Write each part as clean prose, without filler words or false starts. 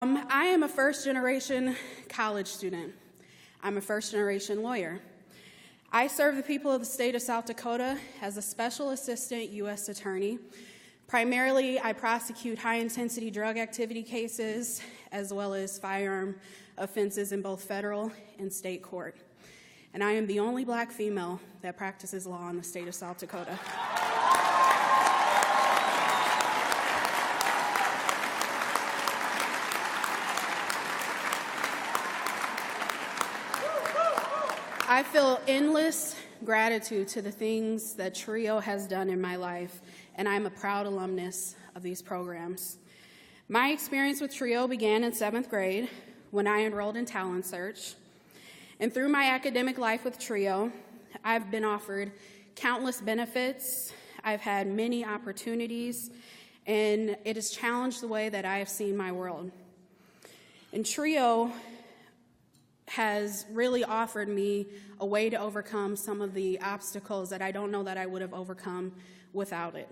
I am a first-generation college student. I'm a first-generation lawyer. I serve the people of the state of South Dakota as a special assistant U.S. attorney. Primarily, I prosecute high-intensity drug activity cases as well as firearm offenses in both federal and state court. And I am the only black female that practices law in the state of South Dakota. I feel endless gratitude to the things that TRIO has done in my life, and I'm a proud alumnus of these programs. My experience with TRIO began in 7th grade when I enrolled in Talent Search. And through my academic life with TRIO, I've been offered countless benefits, I've had many opportunities, and it has challenged the way that I have seen my world. And TRIO has really offered me a way to overcome some of the obstacles that I don't know that I would have overcome without it.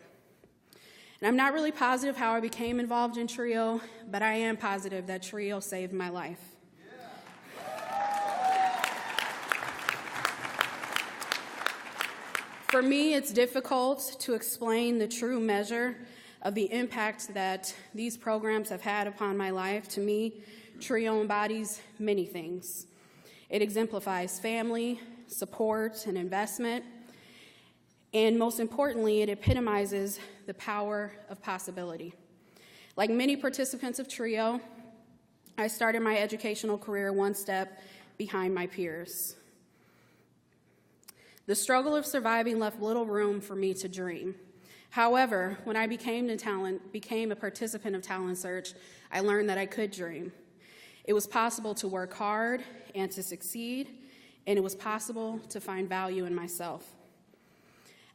And I'm not really positive how I became involved in TRIO, but I am positive that TRIO saved my life. For me, it's difficult to explain the true measure of the impact that these programs have had upon my life. To me, TRIO embodies many things. It exemplifies family, support, and investment. And most importantly, it epitomizes the power of possibility. Like many participants of TRIO, I started my educational career one step behind my peers. The struggle of surviving left little room for me to dream. However, when I became a participant of Talent Search, I learned that I could dream. It was possible to work hard and to succeed, and it was possible to find value in myself.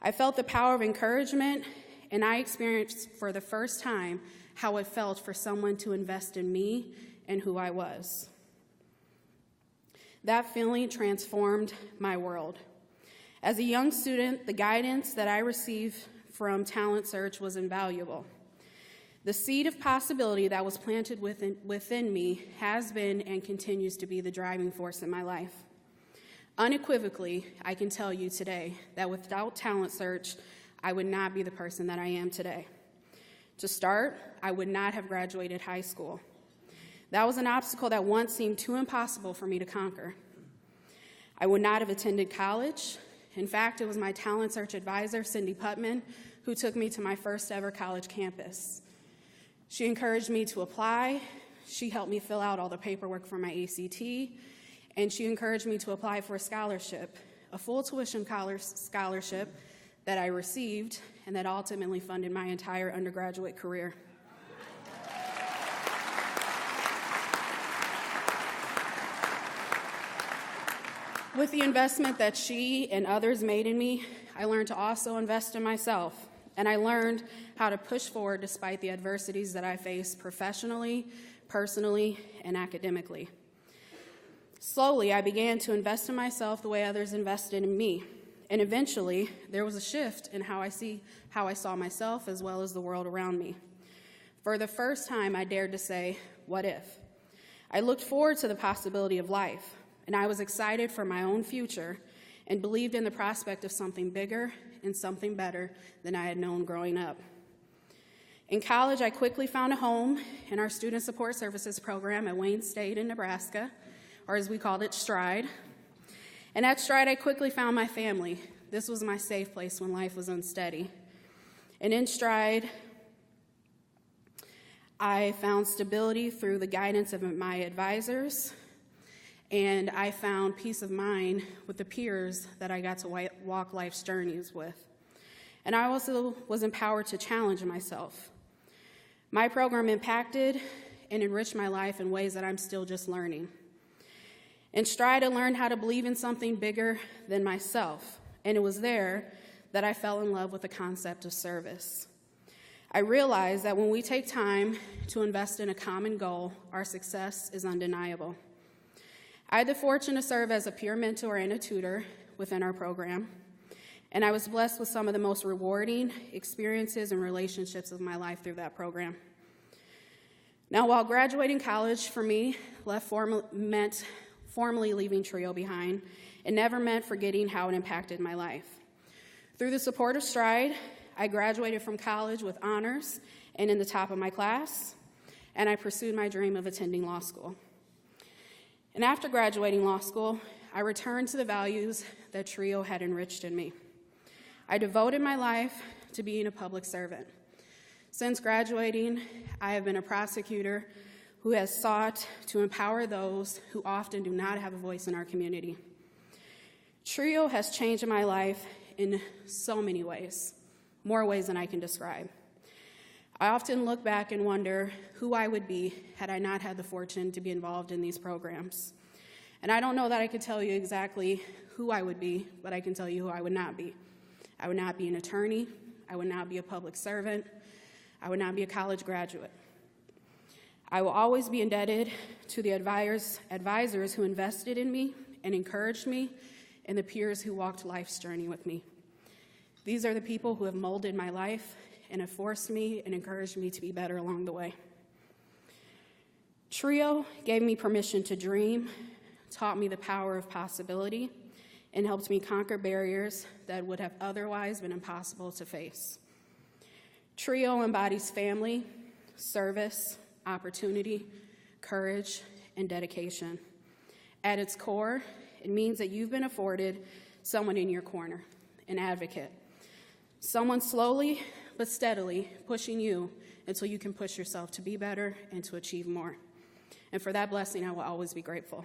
I felt the power of encouragement, and I experienced for the first time how it felt for someone to invest in me and who I was. That feeling transformed my world. As a young student, the guidance that I received from Talent Search was invaluable. The seed of possibility that was planted within me has been and continues to be the driving force in my life. Unequivocally, I can tell you today that without Talent Search, I would not be the person that I am today. To start, I would not have graduated high school. That was an obstacle that once seemed too impossible for me to conquer. I would not have attended college. In fact, it was my Talent Search advisor, Cindy Putman, who took me to my first ever college campus. She encouraged me to apply. She helped me fill out all the paperwork for my ACT, and she encouraged me to apply for a scholarship, a full tuition scholarship that I received and that ultimately funded my entire undergraduate career. With the investment that she and others made in me, I learned to also invest in myself, and I learned how to push forward despite the adversities that I faced professionally, personally, and academically. Slowly, I began to invest in myself the way others invested in me, and eventually, there was a shift in how I saw myself as well as the world around me. For the first time, I dared to say, "What if?" I looked forward to the possibility of life, and I was excited for my own future and believed in the prospect of something bigger and something better than I had known growing up. In college, I quickly found a home in our Student Support Services program at Wayne State in Nebraska, or as we called it, Stride. And at Stride, I quickly found my family. This was my safe place when life was unsteady. And in Stride, I found stability through the guidance of my advisors, and I found peace of mind with the peers that I got to walk life's journeys with. And I also was empowered to challenge myself. My program impacted and enriched my life in ways that I'm still just learning. In Stride, I learned how to believe in something bigger than myself, and it was there that I fell in love with the concept of service. I realized that when we take time to invest in a common goal, our success is undeniable. I had the fortune to serve as a peer mentor and a tutor within our program, and I was blessed with some of the most rewarding experiences and relationships of my life through that program. Now, while graduating college for me meant formally leaving Trio behind, it never meant forgetting how it impacted my life. Through the support of Stride, I graduated from college with honors and in the top of my class, and I pursued my dream of attending law school. And after graduating law school, I returned to the values that Trio had enriched in me. I devoted my life to being a public servant. Since graduating, I have been a prosecutor who has sought to empower those who often do not have a voice in our community. Trio has changed my life in so many ways, more ways than I can describe. I often look back and wonder who I would be had I not had the fortune to be involved in these programs. And I don't know that I could tell you exactly who I would be, but I can tell you who I would not be. I would not be an attorney. I would not be a public servant. I would not be a college graduate. I will always be indebted to the advisors who invested in me and encouraged me, and the peers who walked life's journey with me. These are the people who have molded my life and have forced me and encouraged me to be better along the way. Trio gave me permission to dream, taught me the power of possibility, and helped me conquer barriers that would have otherwise been impossible to face. Trio embodies family, service, opportunity, courage, and dedication. At its core, it means that you've been afforded someone in your corner, an advocate, someone slowly but steadily pushing you until you can push yourself to be better and to achieve more. And for that blessing, I will always be grateful.